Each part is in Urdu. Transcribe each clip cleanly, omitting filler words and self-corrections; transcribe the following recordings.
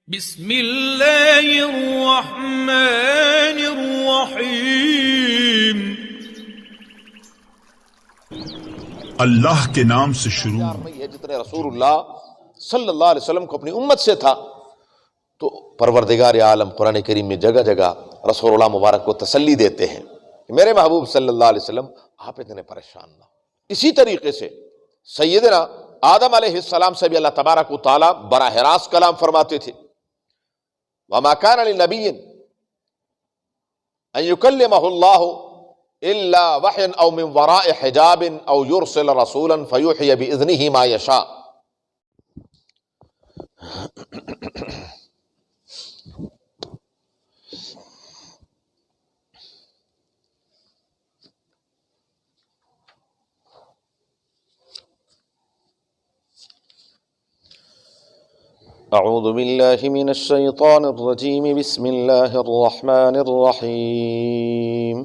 بسم اللہ الرحمن الرحیم۔ اللہ کے نام سے شروع۔ نہیں ہے جتنے رسول اللہ صلی اللہ علیہ وسلم کو اپنی امت سے تھا، تو پروردگار عالم قرآن کریم میں جگہ جگہ رسول اللہ مبارک کو تسلی دیتے ہیں کہ میرے محبوب صلی اللہ علیہ وسلم آپ اتنے پریشان نہ ہو۔ اسی طریقے سے سیدنا آدم علیہ السلام سے بھی اللہ تبارک و تعالیٰ براہ راست کلام فرماتے تھے، وَمَا كَانَ لِلنَّبِيٍّ أَن يُكَلِّمَهُ اللَّهُ إِلَّا وَحْيًا أَوْ مِنْ وَرَاءِ حِجَابٍ أَوْ يُرْسِلَ رَسُولًا فَيُوحِيَ بِإِذْنِهِ مَا يَشَاءُ۔ اعوذ باللہ من الشیطان الرجیم، بسم اللہ الرحمن الرحیم۔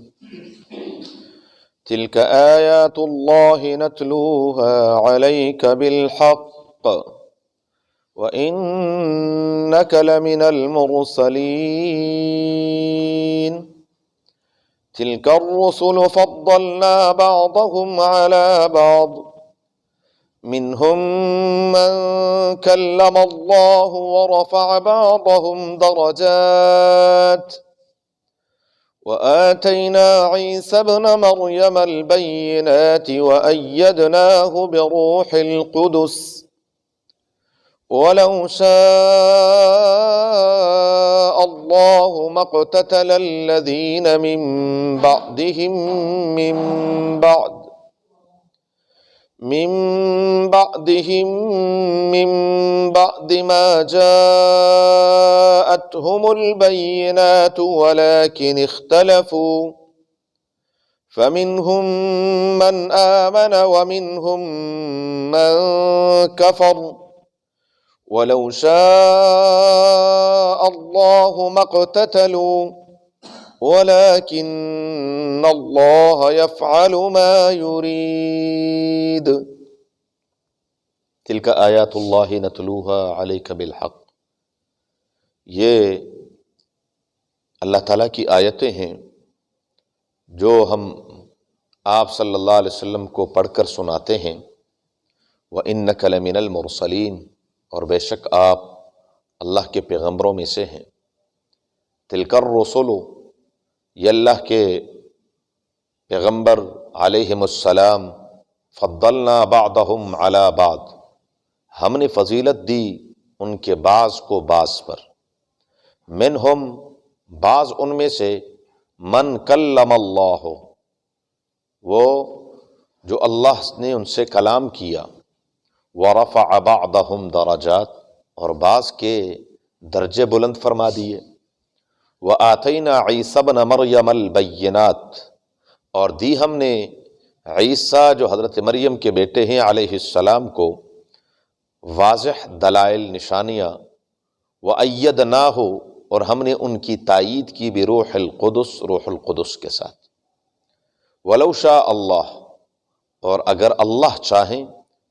تلک آیات اللہ نتلوها علیک بالحق وإنک لمن المرسلین۔ تلک الرسل فضلنا بعضهم على بعض، منهم من كلم الله ورفع بعضهم درجات، وآتينا عيسى ابن مريم البينات وأيدناه بروح القدس، ولو شاء الله ما اقتتل الذين من بعدهم من بعد ما جاءتهم البينات ولكن اختلفوا، فمنهم من آمن ومنهم من كفر، ولو شاء الله ما اقتتلوا وَلَكِنَّ اللَّهَ يَفْعَلُ مَا يُرِيدُ۔ تِلْكَ آیات اللہ نتلوها علیک بالحق، یہ اللہ تعالیٰ کی آیتیں ہیں جو ہم آپ صلی اللہ علیہ وسلم کو پڑھ کر سناتے ہیں۔ وَإِنَّكَ لَمِنَ الْمُرْسَلِينَ، اور بے شک آپ اللہ کے پیغمبروں میں سے ہیں۔ تِلْكَ الرُّسُلُ، یہ اللہ کے پیغمبر علیہم السلام، فضلنا بعضهم علی بعض، ہم نے فضیلت دی ان کے بعض کو بعض پر۔ منہم، بعض ان میں سے، من کلم اللہ، وہ جو اللہ نے ان سے کلام کیا، ورفع بعضهم درجات، اور بعض کے درجے بلند فرما دیے۔ وَآتَيْنَا عِيسَى ابْنَ مَرْيَمَ الْبَيِّنَاتِ، اور دی ہم نے عیسیٰ جو حضرت مریم کے بیٹے ہیں علیہ السلام کو واضح دلائل نشانیاں۔ وَأَيَّدْنَاهُ، اور ہم نے ان کی تائید کی بروح القدس، روح القدس کے ساتھ۔ وَلَوْ شَاءَ اللَّهُ، اور اگر اللہ چاہیں،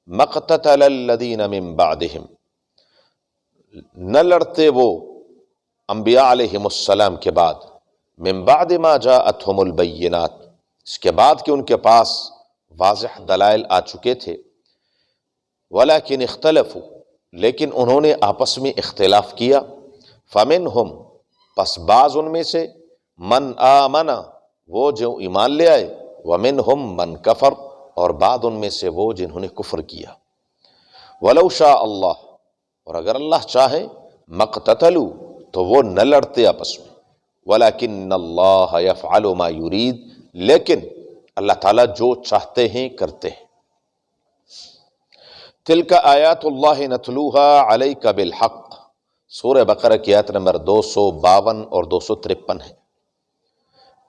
مَقْتَتَلَ الَّذِينَ مِن بَعْدِهِمْ، نہ لڑتے وہ انبیاء علیہم السلام کے بعد، من بعد ما جاءتهم البینات، اس کے بعد کہ ان کے پاس واضح دلائل آ چکے تھے۔ ولیکن اختلفوا، لیکن انہوں نے آپس میں اختلاف کیا۔ فمنہم، پس بعض ان میں سے، من آمن، وہ جو ایمان لے آئے، ومنہم من کفر، اور بعض ان میں سے وہ جنہوں نے کفر کیا۔ ولو شاء اللہ، اور اگر اللہ چاہے، مقتتلوا، تو وہ نہ لڑتے آپس میں۔ وَلَكِنَّ اللَّهَ يَفْعَلُ مَا يُرِيدُ، لیکن اللہ تعالیٰ جو چاہتے ہیں کرتے ہیں۔ تِلْكَ آیات اللہ نتلوها علیک بالحق، سورہ بقرہ کی آیت نمبر 252 اور 253 ہے۔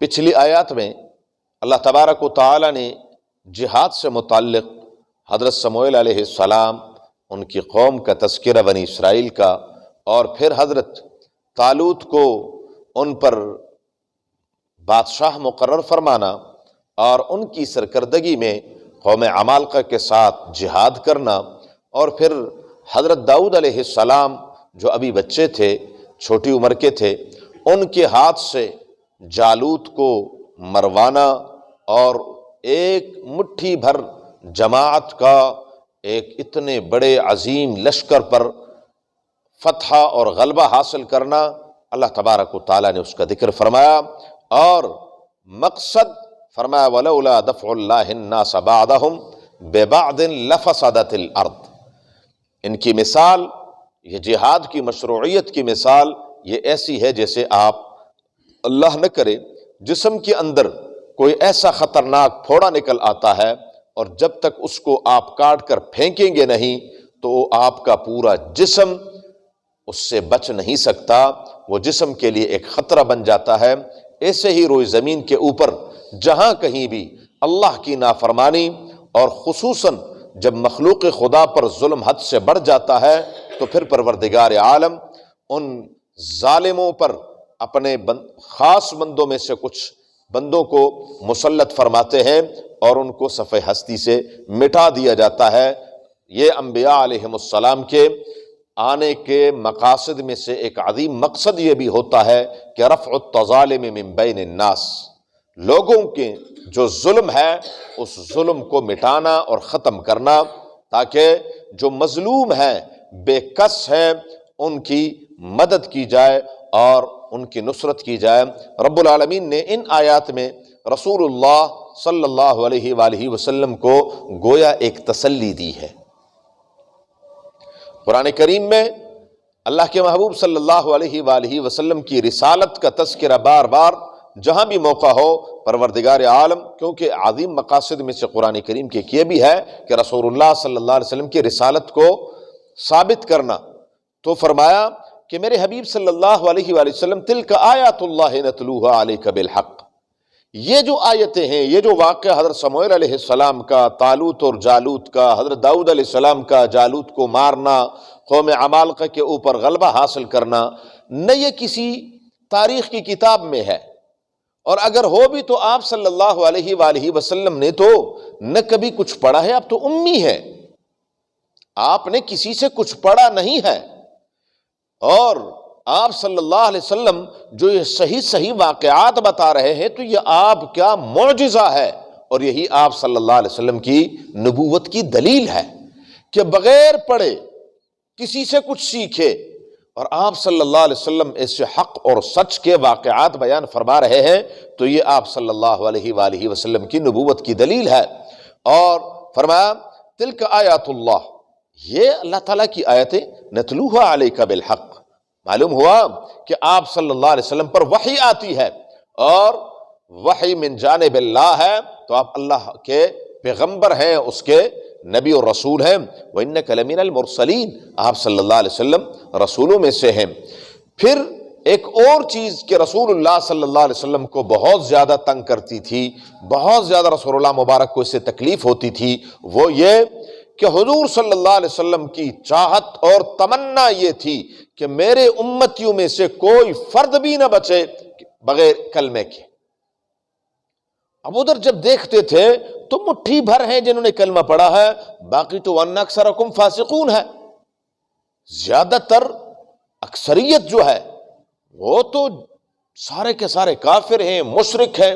پچھلی آیات میں اللہ تبارک و تعالیٰ نے جہاد سے متعلق حضرت سموئیل علیہ السلام، ان کی قوم کا تذکرہ، بنی اسرائیل کا، اور پھر حضرت طالوت کو ان پر بادشاہ مقرر فرمانا، اور ان کی سرکردگی میں قوم عمالقہ کے ساتھ جہاد کرنا، اور پھر حضرت داؤد علیہ السلام جو ابھی بچے تھے، چھوٹی عمر کے تھے، ان کے ہاتھ سے جالوت کو مروانا اور ایک مٹھی بھر جماعت کا ایک اتنے بڑے عظیم لشکر پر فتح اور غلبہ حاصل کرنا، اللہ تبارک و تعالیٰ نے اس کا ذکر فرمایا، اور مقصد فرمایا وَلَوْلَا دَفْعُ اللَّهِ النَّاسَ بَعْضَهُمْ بِبَعْضٍ لَفَسَدَتِ الْأَرْضِ۔ ان کی مثال، یہ جہاد کی مشروعیت کی مثال یہ ایسی ہے جیسے آپ اللہ نہ کرے جسم کے اندر کوئی ایسا خطرناک پھوڑا نکل آتا ہے، اور جب تک اس کو آپ کاٹ کر پھینکیں گے نہیں تو آپ کا پورا جسم اس سے بچ نہیں سکتا، وہ جسم کے لیے ایک خطرہ بن جاتا ہے۔ ایسے ہی روئے زمین کے اوپر جہاں کہیں بھی اللہ کی نافرمانی اور خصوصاً جب مخلوق خدا پر ظلم حد سے بڑھ جاتا ہے تو پھر پروردگار عالم ان ظالموں پر اپنے خاص بندوں میں سے کچھ بندوں کو مسلط فرماتے ہیں اور ان کو صفحہ ہستی سے مٹا دیا جاتا ہے۔ یہ انبیاء علیہم السلام کے آنے کے مقاصد میں سے ایک عظیم مقصد یہ بھی ہوتا ہے کہ رفع التظالم من بین الناس، لوگوں کے جو ظلم ہے اس ظلم کو مٹانا اور ختم کرنا، تاکہ جو مظلوم ہیں، بے کس ہیں، ان کی مدد کی جائے اور ان کی نصرت کی جائے۔ رب العالمین نے ان آیات میں رسول اللہ صلی اللہ علیہ وآلہ وسلم کو گویا ایک تسلی دی ہے۔ قرآن کریم میں اللہ کے محبوب صلی اللہ علیہ وآلہ وسلم کی رسالت کا تذکرہ بار بار جہاں بھی موقع ہو پروردگار عالم، کیونکہ عظیم مقاصد میں سے قرآن کریم کے یہ بھی ہے کہ رسول اللہ صلی اللہ علیہ وسلم کی رسالت کو ثابت کرنا، تو فرمایا کہ میرے حبیب صلی اللہ علیہ وآلہ وسلم تلک آیات اللہ نتلوها علیک بالحق، یہ جو آیتیں ہیں، یہ جو واقعہ حضرت سموئیل علیہ السلام کا، طالوت اور جالوت کا، حضرت داؤد علیہ السلام کا جالوت کو مارنا، قوم عمالقہ کے اوپر غلبہ حاصل کرنا، نہ یہ کسی تاریخ کی کتاب میں ہے، اور اگر ہو بھی تو آپ صلی اللہ علیہ وآلہ وسلم نے تو نہ کبھی کچھ پڑھا ہے، آپ تو امی ہے، آپ نے کسی سے کچھ پڑھا نہیں ہے، اور آپ صلی اللہ علیہ وسلم جو یہ صحیح واقعات بتا رہے ہیں تو یہ آپ کیا معجزہ ہے، اور یہی آپ صلی اللہ علیہ وسلم کی نبوت کی دلیل ہے کہ بغیر پڑھے کسی سے کچھ سیکھے، اور آپ صلی اللہ علیہ وسلم ایسے حق اور سچ کے واقعات بیان فرما رہے ہیں تو یہ آپ صلی اللہ علیہ وآلہ وسلم کی نبوت کی دلیل ہے۔ اور فرمایا تلک آیات اللہ، یہ اللہ تعالیٰ کی آیتیں نتلوها علیک بالحق، معلوم ہوا کہ آپ صلی اللہ علیہ وسلم پر وحی آتی ہے، اور وحی من جانب اللہ ہے تو آپ اللہ کے پیغمبر ہیں، اس کے نبی اور رسول ہیں۔ وَإِنَّكَ لَمِنَ الْمُرْسَلِينَ، آپ صلی اللہ علیہ وسلم رسولوں میں سے ہیں۔ پھر ایک اور چیز کہ رسول اللہ صلی اللہ علیہ وسلم کو بہت زیادہ تنگ کرتی تھی، بہت زیادہ رسول اللہ مبارک کو اس سے تکلیف ہوتی تھی، وہ یہ کہ حضور صلی اللہ علیہ وسلم کی چاہت اور تمنا یہ تھی کہ میرے امتیوں میں سے کوئی فرد بھی نہ بچے بغیر کلمے کے۔ اب ادھر جب دیکھتے تھے تو مٹھی بھر ہیں جنہوں نے کلمہ پڑھا ہے، باقی تو وَأَنَّ أَكْثَرَكُمْ فَاسِقُونَ ہے، زیادہ تر اکثریت جو ہے وہ تو سارے کے سارے کافر ہیں، مشرک ہیں۔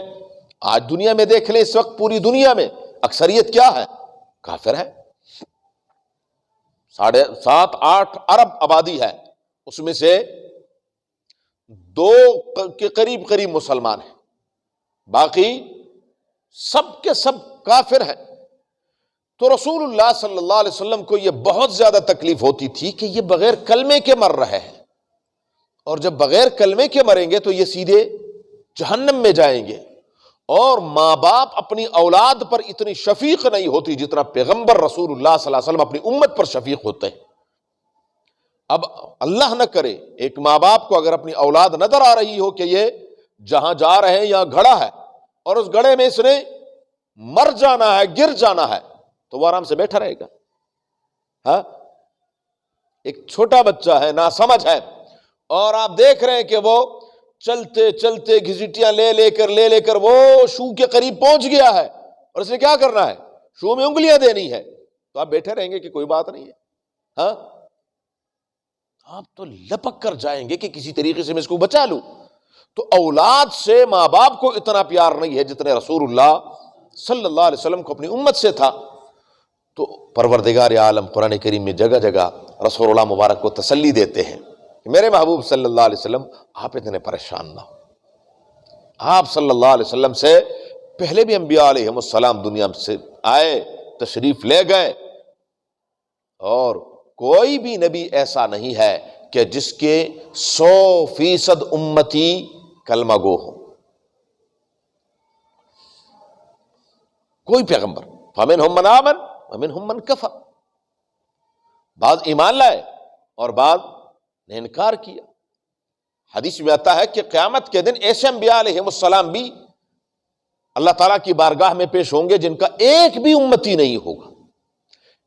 آج دنیا میں دیکھ لیں، اس وقت پوری دنیا میں اکثریت کیا ہے؟ کافر ہے۔ 7-8 ارب آبادی ہے، اس میں سے 2 کے قریب مسلمان ہیں، باقی سب کے سب کافر ہیں۔ تو رسول اللہ صلی اللہ علیہ وسلم کو یہ بہت زیادہ تکلیف ہوتی تھی کہ یہ بغیر کلمے کے مر رہے ہیں، اور جب بغیر کلمے کے مریں گے تو یہ سیدھے جہنم میں جائیں گے۔ اور ماں باپ اپنی اولاد پر اتنی شفیق نہیں ہوتی جتنا پیغمبر رسول اللہ صلی اللہ علیہ وسلم اپنی امت پر شفیق ہوتے ہیں۔ اب اللہ نہ کرے ایک ماں باپ کو اگر اپنی اولاد نظر آ رہی ہو کہ یہ جہاں جا رہے ہیں یہاں گھڑا ہے، اور اس گڑھے میں اس نے مر جانا ہے، گر جانا ہے، تو وہ آرام سے بیٹھا رہے گا؟ ہاں، ایک چھوٹا بچہ ہے، ناسمجھ ہے، اور آپ دیکھ رہے ہیں کہ وہ چلتے چلتے گھسیٹیاں لے کر وہ شو کے قریب پہنچ گیا ہے، اور اس نے کیا کرنا ہے؟ شو میں انگلیاں دینی ہے، تو آپ بیٹھے رہیں گے کہ کوئی بات نہیں ہے؟ ہاں، آپ تو لپک کر جائیں گے کہ کسی طریقے سے میں اس کو بچا لوں. تو اولاد سے ماں باپ کو اتنا پیار نہیں ہے جتنے رسول اللہ صلی اللہ علیہ وسلم کو اپنی امت سے تھا. تو پروردگار عالم قرآن کریم میں جگہ جگہ رسول اللہ مبارک کو تسلی دیتے ہیں کہ میرے محبوب صلی اللہ علیہ وسلم آپ اتنے پریشان نہ ہو. آپ صلی اللہ علیہ وسلم سے پہلے بھی انبیاء علیہم السلام دنیا سے آئے، تشریف لے گئے، اور کوئی بھی نبی ایسا نہیں ہے کہ جس کے 100% امتی کلمہ گو ہو. کوئی پیغمبر فَمِنْهُمْ مَنْ آمَنَ وَمِنْهُمْ مَنْ كَفَرَ، بعض ایمان لائے اور بعض نے انکار کیا. حدیث میں آتا ہے کہ قیامت کے دن ایسے انبیاء علیہم السلام بھی اللہ تعالیٰ کی بارگاہ میں پیش ہوں گے جن کا ایک بھی امتی نہیں ہوگا.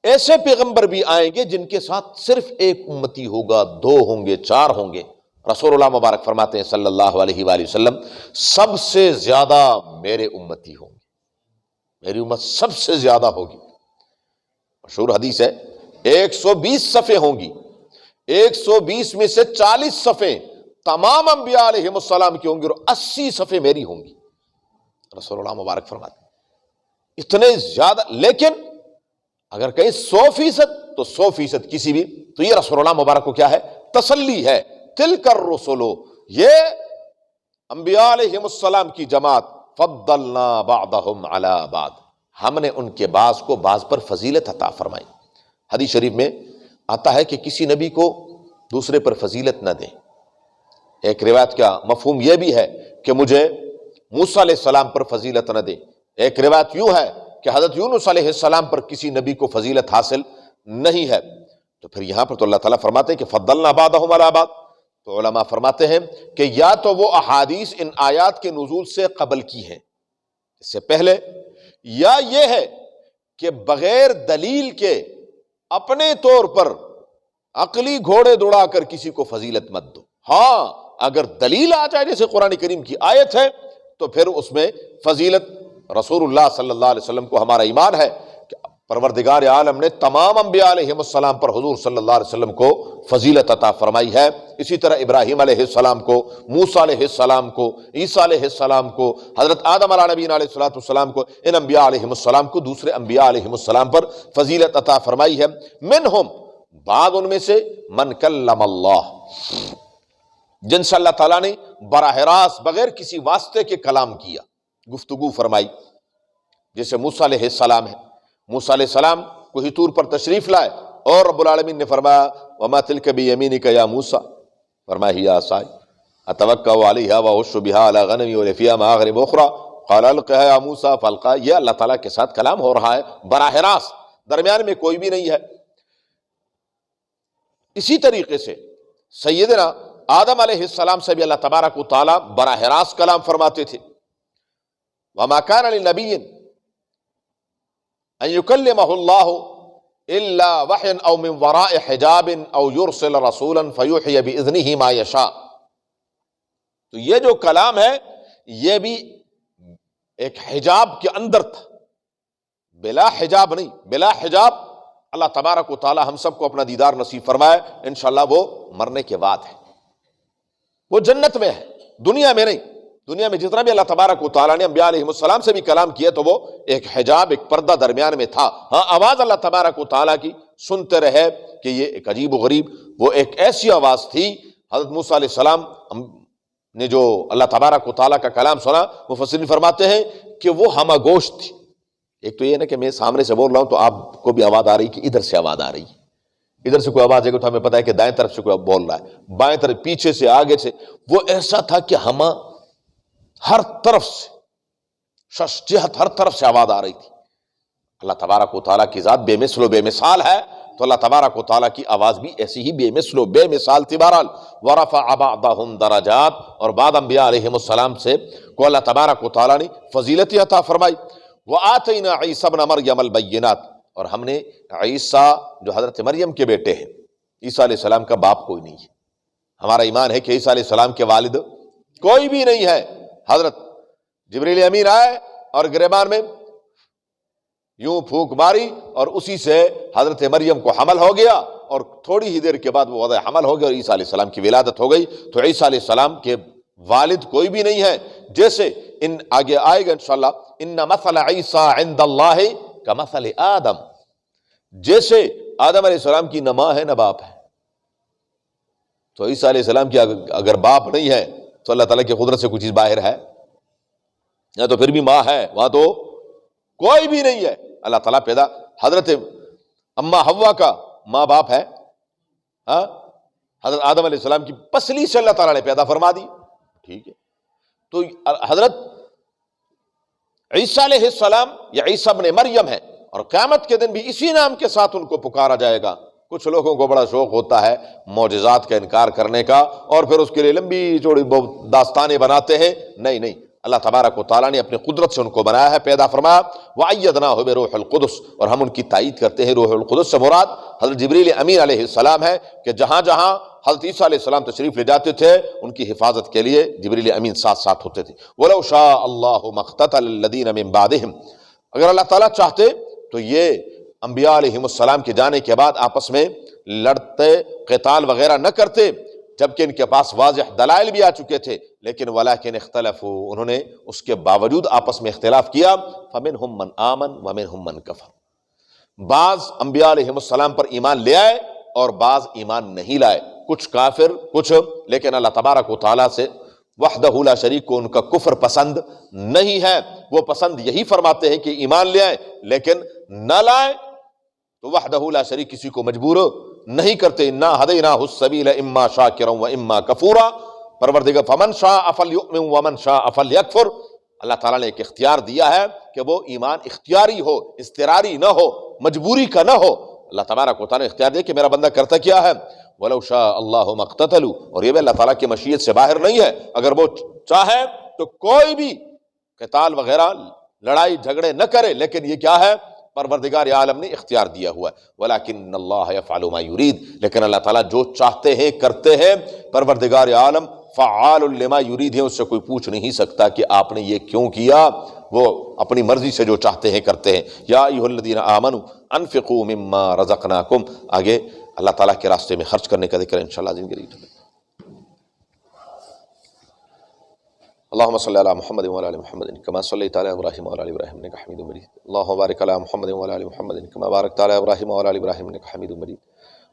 ایسے پیغمبر بھی آئیں گے جن کے ساتھ صرف ایک امتی ہوگا، 2 ہوں گے، 4 ہوں گے. رسول اللہ مبارک فرماتے ہیں صلی اللہ علیہ وآلہ وسلم سب سے زیادہ میرے امتی ہوں گے، میری امت سب سے زیادہ ہوگی. مشہور حدیث ہے 120 صفیں ہوں گی، 120 میں سے 40 صفیں تمام انبیاء علیہم السلام کی ہوں گی اور 80 صفیں میری ہوں گی. رسول اللہ مبارک فرماتے ہیں اتنے زیادہ. لیکن اگر کہیں 100% تو 100% کسی بھی، تو یہ رسول اللہ مبارک کو کیا ہے؟ تسلی ہے. تلک الرسل، یہ انبیاء علیہم السلام کی جماعت، فضلنا بعضهم علی بعض، ہم نے ان کے بعض کو بعض پر فضیلت عطا فرمائی. حدیث شریف میں آتا ہے کہ کسی نبی کو دوسرے پر فضیلت نہ دیں. ایک روایت کا مفہوم یہ بھی ہے کہ مجھے موسیٰ علیہ السلام پر فضیلت نہ دیں. ایک روایت یوں ہے کہ حضرت یونس علیہ السلام پر کسی نبی کو فضیلت حاصل نہیں ہے. تو پھر یہاں پر تو اللہ تعالیٰ فرماتے ہیں کہ فضلنا بعضهم علی بعض. تو علماء فرماتے ہیں کہ یا تو وہ احادیث ان آیات کے نزول سے قبل کی ہیں، اس سے پہلے، یا یہ ہے کہ بغیر دلیل کے اپنے طور پر عقلی گھوڑے دوڑا کر کسی کو فضیلت مت دو. ہاں اگر دلیل آ جائے جیسے قرآن کریم کی آیت ہے تو پھر اس میں فضیلت. رسول اللہ صلی اللہ علیہ وسلم کو ہمارا ایمان ہے کہ پروردگار عالم نے تمام انبیاء علیہم السلام پر حضور صلی اللہ علیہ وسلم کو فضیلت عطا فرمائی ہے. اسی طرح ابراہیم علیہ السلام کو، موسیٰ علیہ السلام کو، عیسیٰ علیہ السلام کو، حضرت آدم علیہ نبینا علیہ السلام کو، ان انبیاء علیہم السلام کو دوسرے انبیاء علیہم السلام پر فضیلت عطا فرمائی ہے. منہم، بعض ان میں سے، من کلم اللہ، جن سے اللہ تعالیٰ نے براہ راست بغیر کسی واسطے کے کلام کیا، گفتگو فرمائی. جیسے موسیٰ علیہ السلام ہے، موسیٰ علیہ السلام کوہ طور پر تشریف لائے اور رب العالمین نے فرمایا وما تلک بیمینک یا موسیٰ، فرمایا ہی عصائی اتوکأ علیہا واہش بہا علی غنمی ولی فیہا مآرب اخری قال القها یا موسیٰ فالقاها. یہ اللہ تعالیٰ کے ساتھ کلام ہو رہا ہے براہ راست، درمیان میں کوئی بھی نہیں ہے. اسی طریقے سے سیدنا آدم علیہ السلام سے بھی اللہ تبارک و تعالیٰ براہ راست کلام فرماتے تھے. وما كان لنبی ان یکلمہ اللہ الا وحیا او من وراء حجاب او یرسل رسولا فیوحی باذنہ ما یشاء. تو یہ جو کلام ہے یہ بھی ایک حجاب کے اندر تھا، بلا حجاب نہیں. بلا حجاب اللہ تبارک و تعالی ہم سب کو اپنا دیدار نصیب فرمائے. انشاءاللہ وہ مرنے کے بعد ہے، وہ جنت میں ہے، دنیا میں نہیں. دنیا میں جتنا بھی اللہ تبارک و تعالیٰ نے انبیاء علیہ السلام سے بھی کلام کیا تو وہ ایک حجاب، ایک پردہ درمیان میں تھا. ہاں آواز اللہ تبارک و تعالیٰ کی سنتے رہے کہ یہ ایک عجیب و غریب، وہ ایک ایسی آواز تھی. حضرت موسیٰ علیہ السلام نے جو اللہ تبارک و تعالیٰ کا کلام سنا، مفسرین فرماتے ہیں کہ وہ ہمہ گوشت تھی. ایک تو یہ نا کہ میں سامنے سے بول رہا ہوں تو آپ کو بھی آواز آ رہی کہ ادھر سے آواز آ رہی ہے، ادھر سے کوئی آواز ہے تو ہمیں پتا ہے کہ دائیں طرف سے کوئی بول رہا ہے، بائیں طرف، پیچھے سے، آگے سے. وہ ایسا تھا کہ ہمہ ہر طرف سے، شش جہت، ہر طرف سے آواز آ رہی تھی. اللہ تبارک و تعالیٰ کی ذات بے مثل و بے مثال ہے، تو اللہ تبارک و تعالیٰ کی آواز بھی ایسی ہی بے مثل و بے مثال تھی. بہرحال ورفع بعضهم درجات، اور بعض انبیاء علیہم السلام سے کو اللہ تبارک و تعالیٰ نے فضیلت عطا فرمائی. وآتینا عیسی ابن مریم البینات، اور ہم نے عیسیٰ جو حضرت مریم کے بیٹے ہیں، عیسیٰ علیہ السلام کا باپ کوئی نہیں ہے. ہمارا ایمان ہے کہ عیسیٰ علیہ السلام کے والد کوئی بھی نہیں ہے. حضرت جبریل امین آئے اور گریبان میں یوں پھونک ماری اور اسی سے حضرت مریم کو حمل ہو گیا اور تھوڑی ہی دیر کے بعد وہ وضع حمل ہو گیا اور عیسیٰ علیہ السلام کی ولادت ہو گئی. تو عیسیٰ علیہ السلام کے والد کوئی بھی نہیں ہے. جیسے ان آگے آئے گا انشاءاللہ ان مثل عیسیٰ عند اللہ کمثل آدم، جیسے آدم علیہ السلام کی نہ ماں ہے نہ باپ ہے، تو عیسیٰ علیہ السلام کی اگر باپ نہیں ہے تو اللہ تعالیٰ کی قدرت سے کوئی چیز باہر ہے، یا تو پھر بھی ماں ہے، وہاں تو کوئی بھی نہیں ہے. اللہ تعالیٰ پیدا، حضرت اما حوا کا ماں باپ ہے، حضرت آدم علیہ السلام کی پسلی سے اللہ تعالیٰ نے پیدا فرما دی. ٹھیک ہے، تو حضرت عیسیٰ علیہ السلام یا عیسیٰ ابن مریم ہے، اور قیامت کے دن بھی اسی نام کے ساتھ ان کو پکارا جائے گا. کچھ لوگوں کو بڑا شوق ہوتا ہے معجزات کا انکار کرنے کا، اور پھر اس کے لیے لمبی چوڑی داستانیں بناتے ہیں. نہیں نہیں، اللہ تبارک و تعالیٰ نے اپنی قدرت سے ان کو بنایا ہے، پیدا فرمایا. وَأَيَّدْنَاهُ بِرُوحِ الْقُدُسِ، اور ہم ان کی تائید کرتے ہیں. روح القدس سے مراد حضرت جبریل امین علیہ السلام ہے، کہ جہاں جہاں حضرت عیسیٰ علیہ السلام تشریف لے جاتے تھے ان کی حفاظت کے لیے جبریل امین ساتھ ساتھ ہوتے تھے. وَلَوْ شَاءَ اللَّهُ مَا اقْتَتَلَ الَّذِينَ مِن بَعْدِهِمْ، اگر اللہ تعالیٰ چاہتے تو یہ انبیاء علیہ السلام کے جانے کے بعد آپس میں لڑتے قتال وغیرہ نہ کرتے، جبکہ ان کے پاس واضح دلائل بھی آ چکے تھے. لیکن ولیکن اختلفوا، انہوں نے اس کے باوجود آپس میں اختلاف کیا. فمنہم من آمن ومنہم من کفر، بعض انبیاء علیہ السلام پر ایمان لے آئے اور بعض ایمان نہیں لائے، کچھ کافر کچھ. لیکن اللہ تبارک و تعالیٰ سے وحدہ لا شریک کو ان کا کفر پسند نہیں ہے. وہ پسند یہی فرماتے ہیں کہ ایمان لے آئیں، لیکن نہ لائیں تو وحدہ لا شریک کسی کو مجبور نہیں کرتے. انا ہدیناہ السبیل اما شاکرا و اما کفورا، پروردگار فمن شاء فلیؤمن ومن شاء فلیکفر. اللہ تعالیٰ نے ایک اختیار دیا ہے کہ وہ ایمان اختیاری ہو، اضطراری نہ ہو، مجبوری کا نہ ہو. اللہ تبارک و تعالیٰ نے اختیار دیا کہ میرا بندہ کرتا کیا ہے. وَلَوْ شَاءَ اللَّهُ مَا اقْتَتَلُوا، اور یہ بھی اللہ تعالیٰ کی مشیت سے باہر نہیں ہے. اگر وہ چاہے تو کوئی بھی قتال وغیرہ لڑائی جھگڑے نہ کرے، لیکن یہ کیا ہے، پروردگار عالم نے اختیار دیا ہوا ہے. وَلَكِنَّ اللَّهَ يَفْعَلُ مَا يُرِيدُ، لیکن اللہ تعالیٰ جو چاہتے ہیں کرتے ہیں. پروردگار عالم فعال لما یرید ہے، اس سے کوئی پوچھ نہیں سکتا کہ آپ نے یہ کیوں کیا. وہ اپنی مرضی سے جو چاہتے ہیں کرتے ہیں. یا ایھا الذین آمنوا انفقوا مما رزقناکم، آگے اللہ تعالیٰ کے راستے میں خرچ کرنے کا ذکر ہے انشاءاللہ زندگی. اللهم صل على محمد وعلى ال محمد كما صليت على ابراهيم وعلى ال ابراهيم انك حميد مجيد. اللهم بارك على محمد وعلى ال محمد كما باركت على ابراهيم وعلى ال ابراهيم انك حميد مجيد.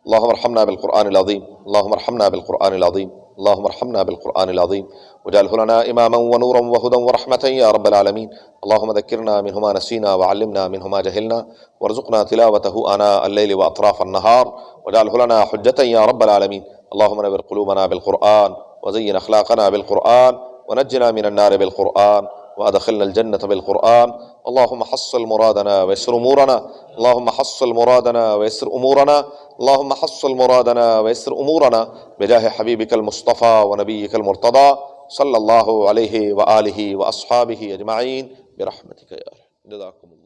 اللهم ارحمنا بالقرآن العظيم، اللهم ارحمنا بالقرآن العظيم، اللهم ارحمنا بالقرآن العظيم، واجعله لنا إماما ونورا وهدى ورحمة يا رب العالمين. اللهم ذكرنا منه ما نسينا وعلمنا منه ما جهلنا، وارزقنا تلاوته آناء الليل وأطراف النهار، واجعله لنا حجة يا رب العالمين. اللهم نور قلوبنا بالقرآن، وزين أخلاقنا بالقرآن، ونجنا من النار بالقرآن، وأدخلنا الجنة بالقرآن. اللهم حصل مرادنا ويسر أمورنا، اللهم حصل مرادنا ويسر أمورنا، اللهم حصل مرادنا ويسر أمورنا بجاه حبيبك المصطفى ونبيك المرتضى صلى الله عليه وآله وأصحابه أجمعين برحمتك يا أرحم. جزاكم الله.